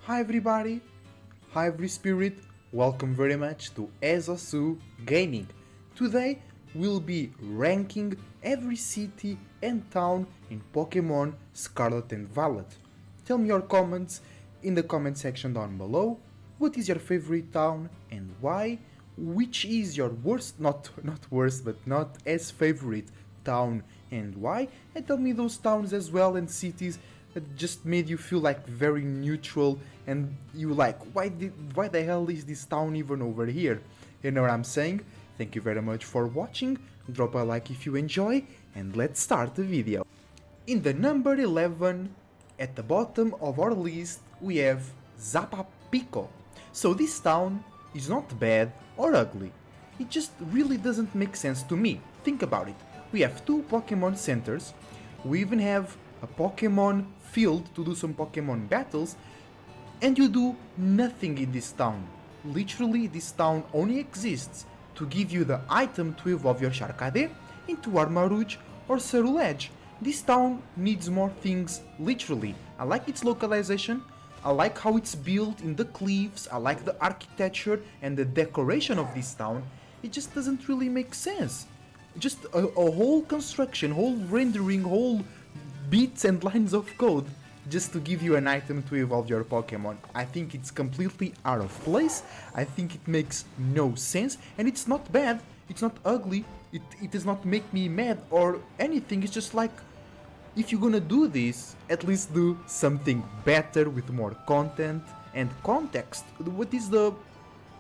Hi everybody, hi every spirit, welcome very much to Ezosu Gaming. Today we'll be ranking every city and town in Pokémon Scarlet and Violet. Tell me your comments in the comment section down below. What is your favorite town and why? Which is your worst, not worst, but not as favorite town and why? And tell me those towns as well and cities that just made you feel like very neutral and you like why the hell is this town even over here? You know what I'm saying? Thank you very much for watching, drop a like if you enjoy, and let's start the video. In the number 11, at the bottom of our list, we have Zapapico. So this town is not bad or ugly, it just really doesn't make sense to me. Think about it, we have two Pokemon centers, we even have a Pokemon field to do some Pokemon battles, and you do nothing in this town. Literally, this town only exists to give you the item to evolve your Charcadet into Armarouge or Ceruledge. This town needs more things, literally. I like its localization, I like how it's built in the cliffs, I like the architecture and the decoration of this town. It just doesn't really make sense. Just a whole construction, whole rendering, whole bits and lines of code just to give you an item to evolve your Pokemon. I think it's completely out of place, I think it makes no sense, and it's not bad, it's not ugly, it does not make me mad or anything, it's just like, if you're gonna do this, at least do something better with more content and context. What is the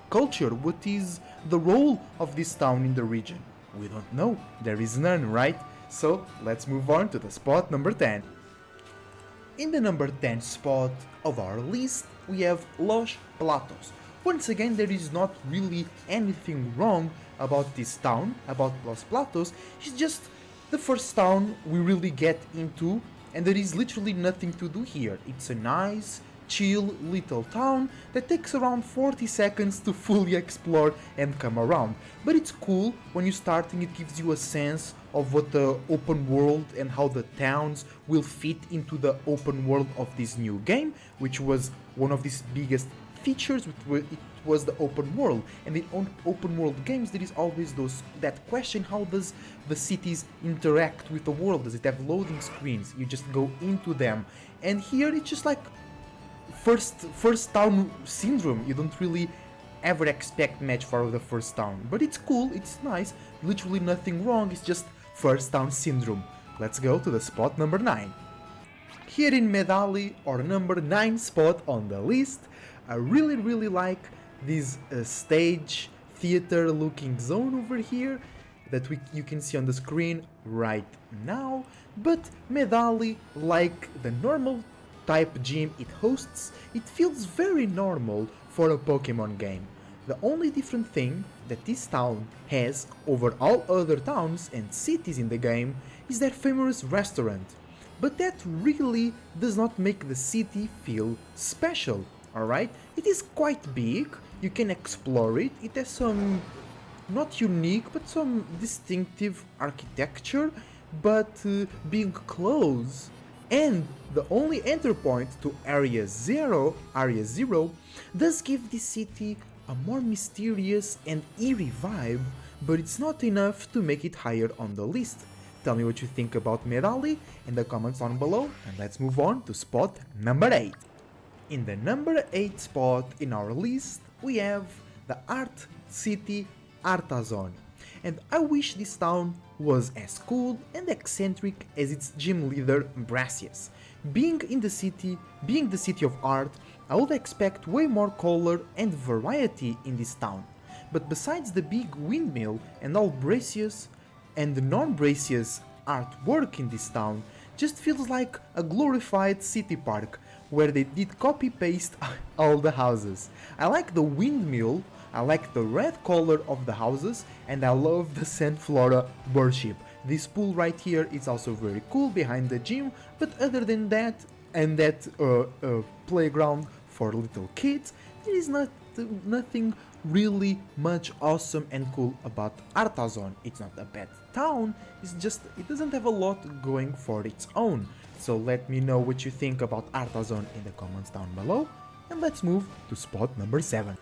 culture, what is the role of this town in the region? We don't know, there is none, right? So let's move on to the spot number 10. In the number 10 spot of our list, we have Los Platos. Once again, there is not really anything wrong about this town, about Los Platos, it's just the first town we really get into, and there is literally nothing to do here. It's a nice, chill little town that takes around 40 seconds to fully explore and come around. But it's cool, when you're starting it gives you a sense of what the open world and how the towns will fit into the open world of this new game, which was one of its biggest features, it was the open world. And in open world games there is always that question, how does the cities interact with the world? Does it have loading screens? You just go into them. And here it's just like first town syndrome. You don't really ever expect much for the first town, but it's cool, it's nice, literally nothing wrong, it's just first town syndrome. Let's go to the spot number 9. Here in Medali, or number 9 spot on the list, I really like this stage theater looking zone over here that you can see on the screen right now, but Medali, like the normal type gym it hosts, it feels very normal for a Pokemon game. The only different thing that this town has over all other towns and cities in the game is their famous restaurant. But that really does not make the city feel special, alright? It is quite big, you can explore it, it has some, not unique, but some distinctive architecture, but being close and the only enter point to Area Zero does give this city a more mysterious and eerie vibe, but it's not enough to make it higher on the list. Tell me what you think about Medali in the comments down below, and let's move on to spot number 8. In the number 8 spot in our list, we have the Art City Artazon. And I wish this town was as cool and eccentric as its gym leader Brassius. Being the city of art, I would expect way more color and variety in this town. But besides the big windmill and all Brassius and the non-Brassius artwork in this town, just feels like a glorified city park where they did copy-paste all the houses. I like the windmill, I like the red color of the houses, and I love the Sandflora worship. This pool right here is also very cool behind the gym, but other than that, and that playground for little kids, there is nothing really much awesome and cool about Artazon. It's not a bad town, it's just it doesn't have a lot going for its own. So let me know what you think about Artazon in the comments down below. and let's move to spot number 7.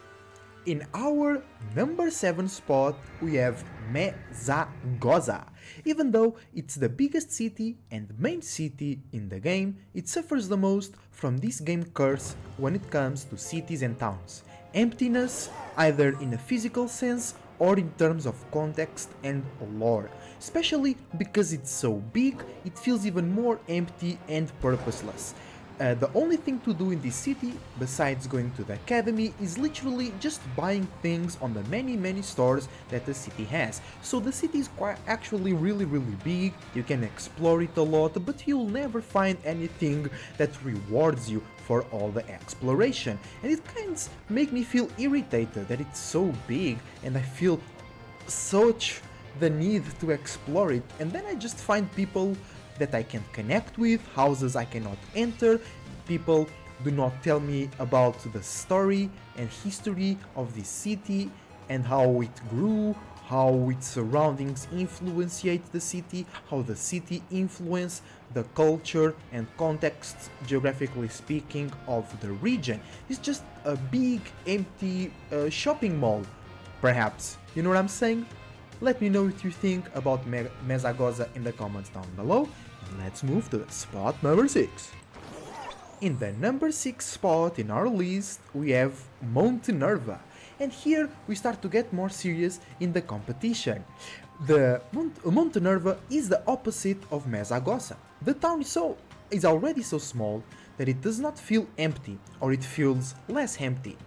In our number 7 spot, we have Mesagoza. Even though it's the biggest city and main city in the game, it suffers the most from this game curse when it comes to cities and towns. Emptiness, either in a physical sense or in terms of context and lore. Especially because it's so big, it feels even more empty and purposeless. The only thing to do in this city, besides going to the academy, is literally just buying things on the many stores that the city has. So the city is actually really big, you can explore it a lot, but you'll never find anything that rewards you for all the exploration. And it kind of makes me feel irritated that it's so big and I feel such the need to explore it, and then I just find people that I can connect with, houses I cannot enter, people do not tell me about the story and history of this city and how it grew, how its surroundings influenced the city, how the city influenced the culture and context, geographically speaking, of the region. It's just a big empty shopping mall, perhaps. You know what I'm saying? Let me know what you think about Mesagoza in the comments down below. And let's move to spot number 6. In the number 6 spot in our list, we have Montenerva. And here we start to get more serious in the competition. The Montenerva is the opposite of Mesagoza. The town is already so small that it does not feel empty, or it feels less empty.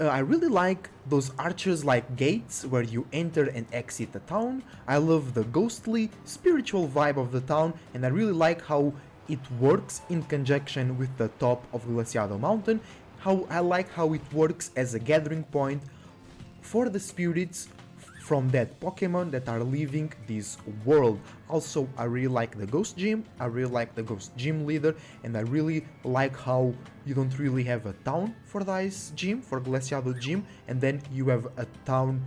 I really like those archers-like gates where you enter and exit the town. I love the ghostly, spiritual vibe of the town, and I really like how it works in conjunction with the top of Glaciado Mountain. I like how it works as a gathering point for the spirits from that Pokémon that are leaving this world. Also, I really like the ghost gym, I really like the ghost gym leader, and I really like how you don't really have a town for this gym, for Glaciado gym, and then you have a town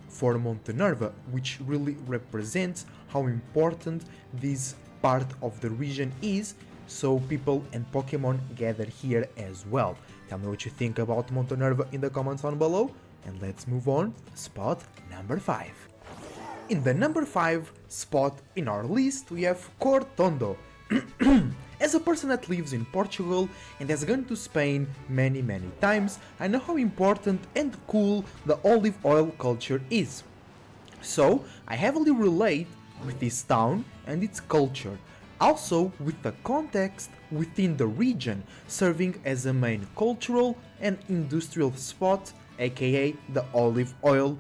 for Montenerva, which really represents how important this part of the region is, so people and Pokémon gather here as well. Tell me what you think about Montenerva in the comments down below. And let's move on to spot number 5. In the number 5 spot in our list, we have Cortondo. As a person that lives in Portugal and has gone to Spain many times, I know how important and cool the olive oil culture is. So, I heavily relate with this town and its culture, also with the context within the region, serving as a main cultural and industrial spot, aka the olive oil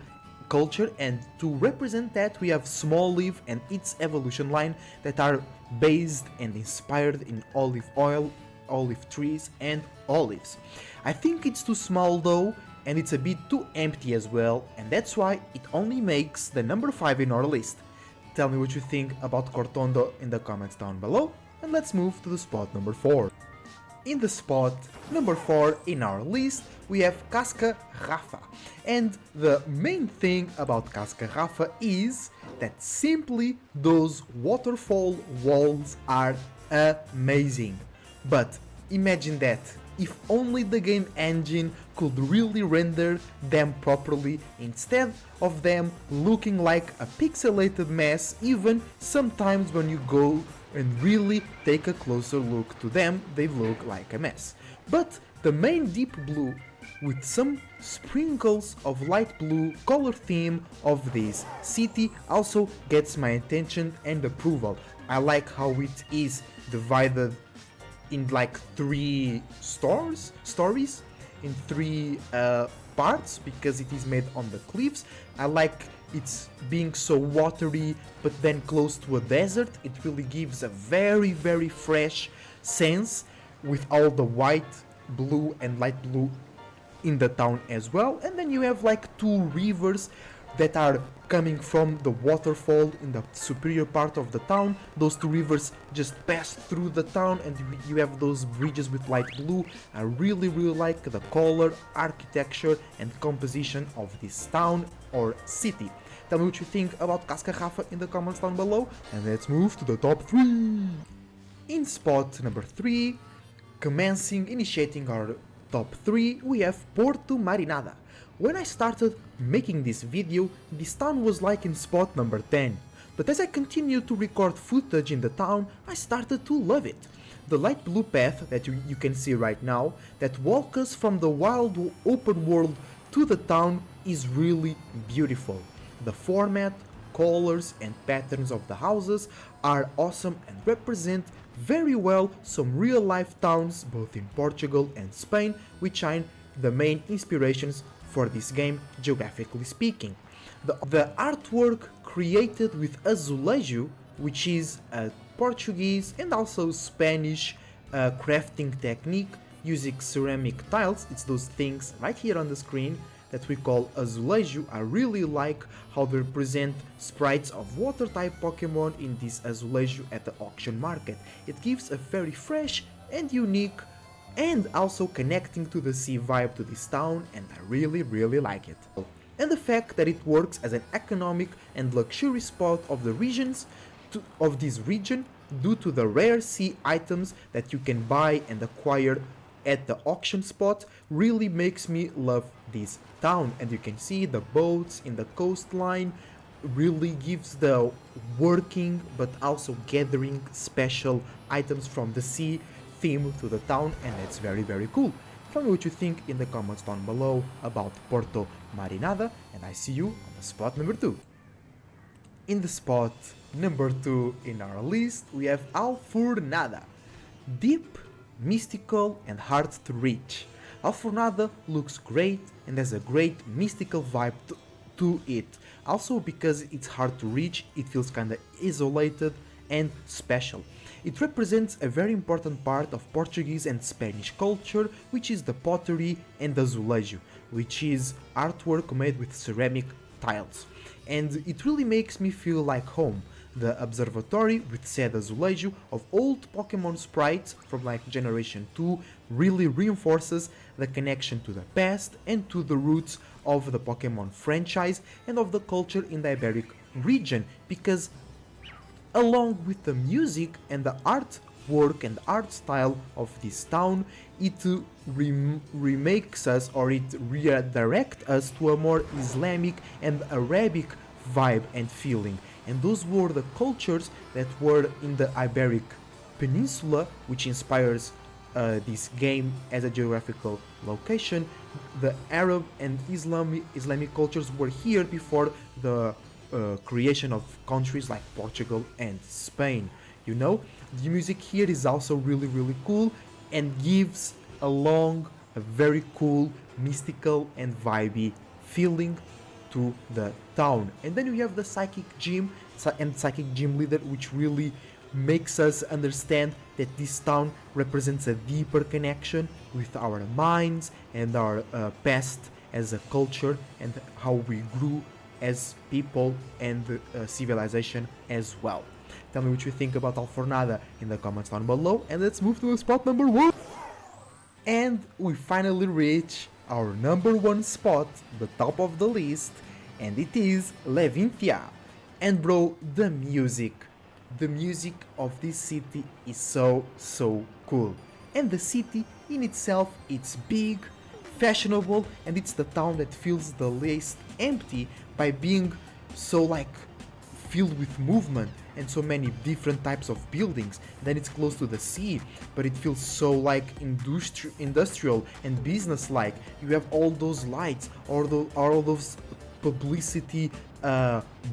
culture, and to represent that we have Small Leaf and its evolution line that are based and inspired in olive oil, olive trees and olives. I think it's too small though, and it's a bit too empty as well, and that's why it only makes the number 5 in our list. Tell me what you think about Cortondo in the comments down below, and let's move to the spot number 4. In the spot number 4 in our list, we have Cascarrafa. And the main thing about Cascarrafa is that simply those waterfall walls are amazing. But imagine that, if only the game engine could really render them properly instead of them looking like a pixelated mess. Even sometimes when you go and really take a closer look to them, they look like a mess. But the main deep blue with some sprinkles of light blue color theme of this city also gets my attention and approval. I like how it is divided in like 3 stories, in 3 parts, because it is made on the cliffs. I like it's being so watery but then close to a desert. It really gives a very fresh sense with all the white, blue and light blue in the town as well. And then you have like 2 rivers that are coming from the waterfall in the superior part of the town. Those 2 rivers just pass through the town, and you have those bridges with light blue. I really like the color, architecture and composition of this town or city. Tell me what you think about Cascarrafa in the comments down below, and let's move to the top 3. In spot number 3, initiating our top 3 we have Porto Marinada. When I started making this video, this town was like in spot number 10, but as I continued to record footage in the town, I started to love it. The light blue path that you can see right now, that walks us from the wild open world to the town, is really beautiful. The format, colors and patterns of the houses are awesome and represent very well some real life towns both in Portugal and Spain, which are the main inspirations for this game, geographically speaking. The artwork created with azulejo, which is a Portuguese and also Spanish crafting technique using ceramic tiles. It's those things right here on the screen that we call azulejo. I really like how they represent sprites of water type Pokemon in this azulejo at the auction market. It gives a very fresh and unique and also connecting to the sea vibe to this town, and I really like it. And the fact that it works as an economic and luxury spot of the regions of this region due to the rare sea items that you can buy and acquire at the auction spot really makes me love this town. And you can see the boats in the coastline really gives the working but also gathering special items from the sea theme to the town, and it's very cool. Tell me what you think in the comments down below about Porto Marinada, and I see you on the spot number 2. In the spot number 2 in our list we have Alfornada. Deep, mystical and hard to reach. Alfornada looks great and has a great mystical vibe to it. Also because it's hard to reach, it feels kinda isolated and special. It represents a very important part of Portuguese and Spanish culture, which is the pottery and azulejo, which is artwork made with ceramic tiles. And it really makes me feel like home. The observatory with said azulejo of old Pokemon sprites from like generation 2 really reinforces the connection to the past and to the roots of the Pokemon franchise and of the culture in the Iberic region, because along with the music and the artwork and art style of this town, it remakes us, or it redirects us to a more Islamic and Arabic vibe and feeling. And those were the cultures that were in the Iberic Peninsula, which inspires this game as a geographical location. The Arab and Islamic cultures were here before the creation of countries like Portugal and Spain. You know, the music here is also really cool and gives along a very cool, mystical and vibey feeling to the town. And then you have the psychic gym and psychic gym leader, which really makes us understand that this town represents a deeper connection with our minds and our past as a culture and how we grew as people and civilization as well. Tell me what you think about Alfornada in the comments down below, and let's move to spot number 1. And we finally reach our number 1 spot, the top of the list, and it is Levincia. And bro, the music of this city is so cool. And the city in itself, it's big, fashionable, and it's the town that feels the least empty by being so like filled with movement and so many different types of buildings. Then it's close to the sea, but it feels so like industrial and business like. You have all those lights, all those publicity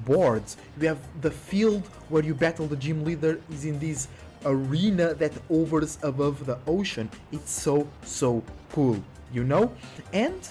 boards. You have the field where you battle the gym leader is in this arena that hovers above the ocean. It's so cool, you know? And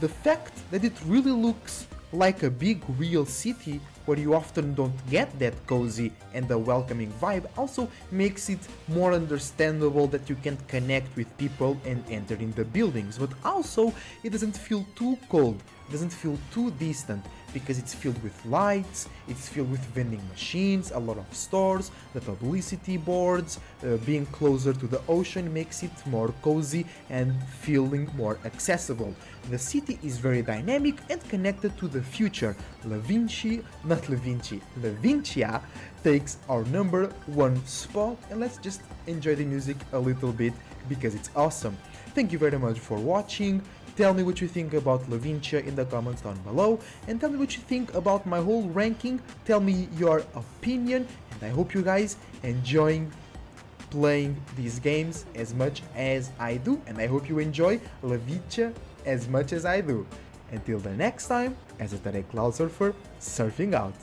the fact that it really looks like a big real city where you often don't get that cozy and the welcoming vibe also makes it more understandable that you can connect with people and enter in the buildings. But also it doesn't feel too cold, it doesn't feel too distant, because it's filled with lights, it's filled with vending machines, a lot of stores, the publicity boards, being closer to the ocean makes it more cozy and feeling more accessible. The city is very dynamic and connected to the future. Levincia takes our number 1 spot, and let's just enjoy the music a little bit because it's awesome. thank you very much for watching. Tell me what you think about Levincia in the comments down below, and tell me what you think about my whole ranking. Tell me your opinion, and I hope you guys enjoying playing these games as much as I do, and I hope you enjoy Levincia as much as I do. Until the next time, as a Tarek Cloud Surfer, surfing out.